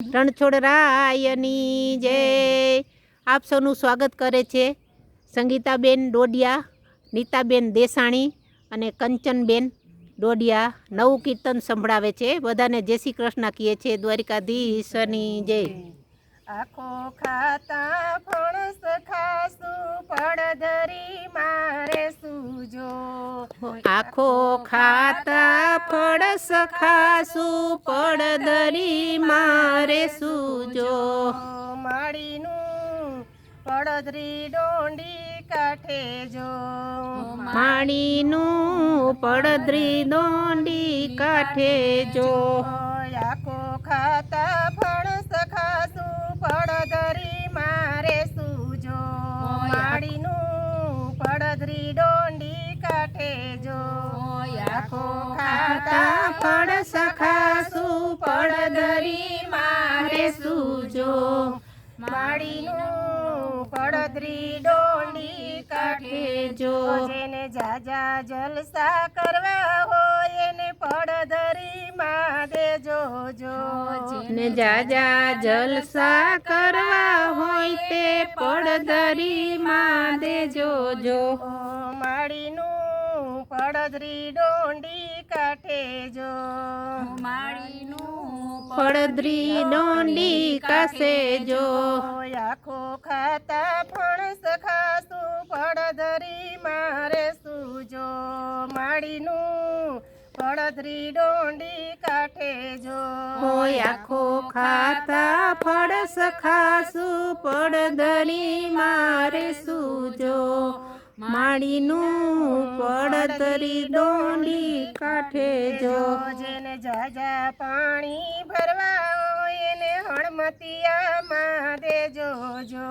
રણછોડરાયની જય। આપ સૌનું સ્વાગત કરે છે સંગીતાબેન ડોડિયા, નીતાબેન દેસાણી અને કંચનબેન ડોડિયા। નવું કીર્તન સંભળાવે છે। બધાને જય શ્રી કૃષ્ણ કહીએ છીએ। દ્વારિકાધીશની જય। આખો ખાતા ફણસ ખાસું પડધરી મારે સૂજો। આખો ખાતા ફળસ ખાસું પડધરી મારે સૂજો। માળીનું પડધરી ડોંડી કાઠે જો। માળીનું પડધરી ડોંડી કાઠે જો। આખો ખાતા ફણસ ખાસું પડધરી મારે સૂજો। માળીનું પડધરી ડોંડી કાઠે જો। આખો ખાતા ફળસ ખાસું પડધરી મારે સૂજો। માળીનું પડધરી ડોંડી કાઠે જો। જેને જાજા જલસા કરવા હોય એને પડધરી માં દેજો જો। ને જાજા જલસા કરવા હોય તે પડધરી માં દેજો જો। માળીનું પડધરી ડોંડી કાઠે જો। માળીનું પડધરી ડોંડી કાસે જો। આખો ખાતા ફણસ ખાસું પડધરી મારે સૂજો। માળીનું પડધરી ડોંડી કાઠે જો। આખો ખાતા ફળસ ખાસું પડધરી મારે સૂજો। માળીનું પડધરી ડોંડી કાઠે જો। જેને જાજા પાણી ભરવા હોય એને હણમતિયામાં દેજો જો।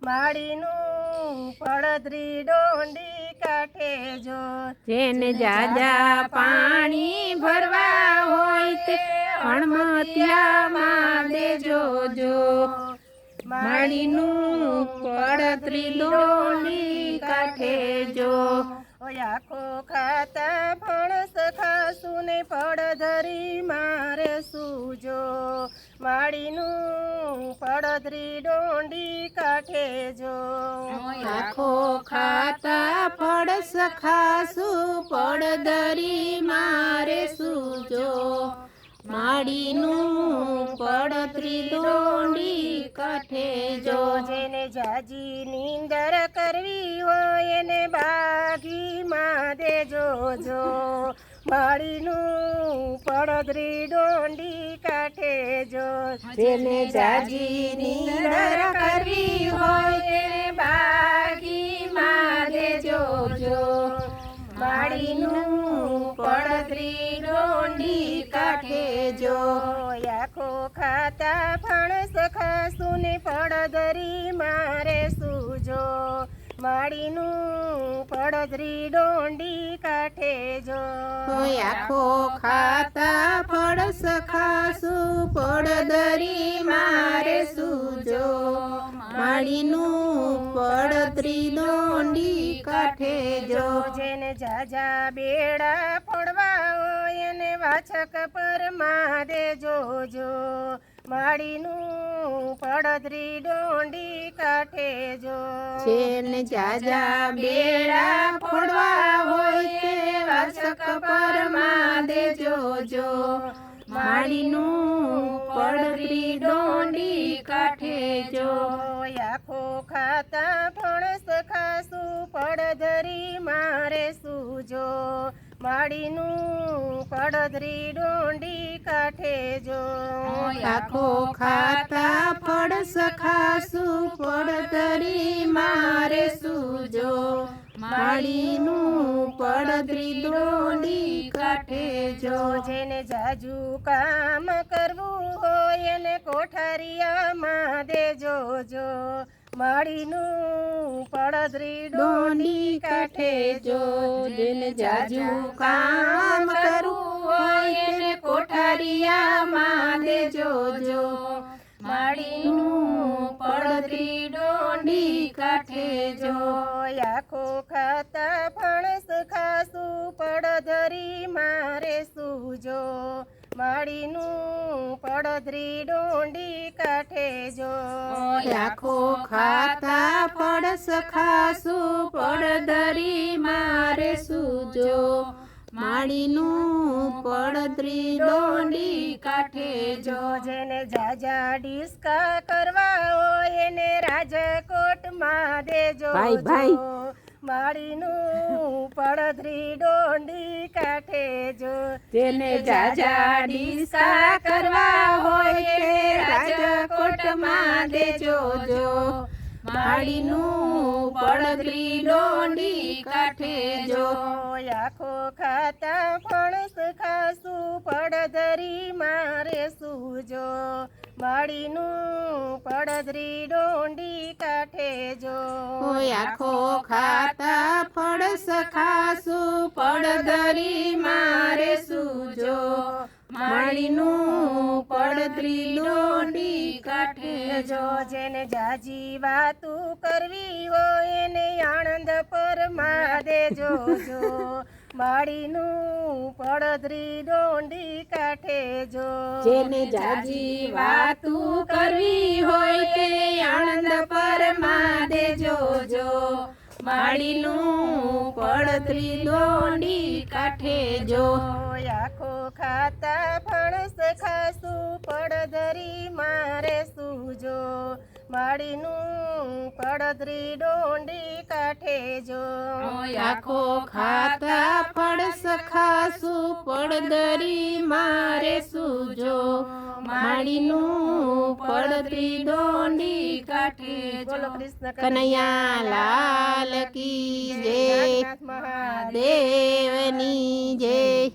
માળીનું પડધરી ડોંડી કાઠે જો। જેને જાજા પાણી ભરવા હોય તે હણમતિયામાં દેજો જો। માળીનું પડધરી ડોંડી કાઠે જો। આખો ખાતા ફણસ ખાસું ને પડધરી મારે સૂજો। માળીનું પડધરી ડોંડી કાઠે જો। આખો ખાતા ફળસ ખાસું પડધરી મારે સૂજો। માળીનું પડધરી ડોંડી કાઠે જો। જેને જાજી નીંદર કરવી હોય એને બાગીમાં દેજો જો। માળીનું પડધરી ડોંડી કાઠે જો। જેને જાજી નીંદર કરવી હોય એને બાગીમાં દેજો જો। માળીનું પડધરી ડોંડી કાઠે જો। આખો ખાતા ફણસ ખાસું ને પડધરી મારે સૂજો। માળીનું પડધરી ડોંડી કાઠે જો। આખો ખાતા ફળસ ખાસું પડધરી મારે સૂજો। માળીનું પડધરી ડોંડી કાઠે જો। જેને જાજા બેડા ફોડવા હોય એને વાછક પર માં દેજો જો। માળીનું પડધરી ડોંડી કાઠે જો। જેને જાજા બેડા ફોડવા હોય તે વાછક પર માં દેજો જો। માળીનું પડધરી ડોંડી કાઠે જો। આખો ખાતા ફણસ ખાસું પડધરી મારે સૂજો। માળીનું પડધરી ડોંડી કાઠે જો। આખો ખાતા ફળસ ખાસું પડધરી મારે સૂજો। માળીનું પડધરી ડોંડી કાઠે જો। જેને જાજુ કામ કરવું હોય એને કોઠારિયામાં દેજો જો। માળીનું પડધરી ડોંડી કાઠે જો। જેને જાજુ કામ કરવું હોય એને કોઠારિયામાં દેજો જો। માળીનું પડધરી ડોંડી કાઠે જો। આખો ખાતા ફણસ ખાસું પડધરી મારે સૂજો। માળીનું પડધરી ડોંડી કાઠે જો આખો ખાતા પડસ ખાસું પડધરી મારે સૂજો માળીનું પડધરી ડોંડી કાઠે જો જેને જાજા ડિસ્કા કરવા હોય એને રાજકોટમાં દેજો ભાઈ, ભાઈ. માળીનું પડધરી ડોંડી કાઠે જો તેને જાજા ડીસા કરવા હોય તે રાજકોટમાં દેજો જો માળીનું પડધરી ડોંડી કાઠે જો આખો ખાતા ફણસ ખાસું પડધરી મારે સૂજો માળીનું પડધરી ડોંડી કાઠે જો આખો ખાતા ફળસ ખાસું પડધરી મારે સૂજો માળીનું પડધરી ડોંડી કાઠે જો જેને જાજી વાતું કરવી હોય એને આનંદ પરમાં દેજો જો માળીનું પડધરી ડોંડી કાઠે જો જેને જાજી વાતું કરવી હોય તે આનંદ પરમાં દેજો જો માળીનું પડધરી ડોંડી કાઠે જો આખો ખાતા ફણસ ખાસું પડધરી મારે સૂજો માળીનું પડધરી ડોંડી કાઠે જો આખો ખાતા ફળસ ખાસું પડધરી મારે સૂજો માળીનું પડધરી ડોંડી કાઠે બોલો કૃષ્ણ કનૈયા લાલ કી જય નાથ મહાદેવ દેવની જય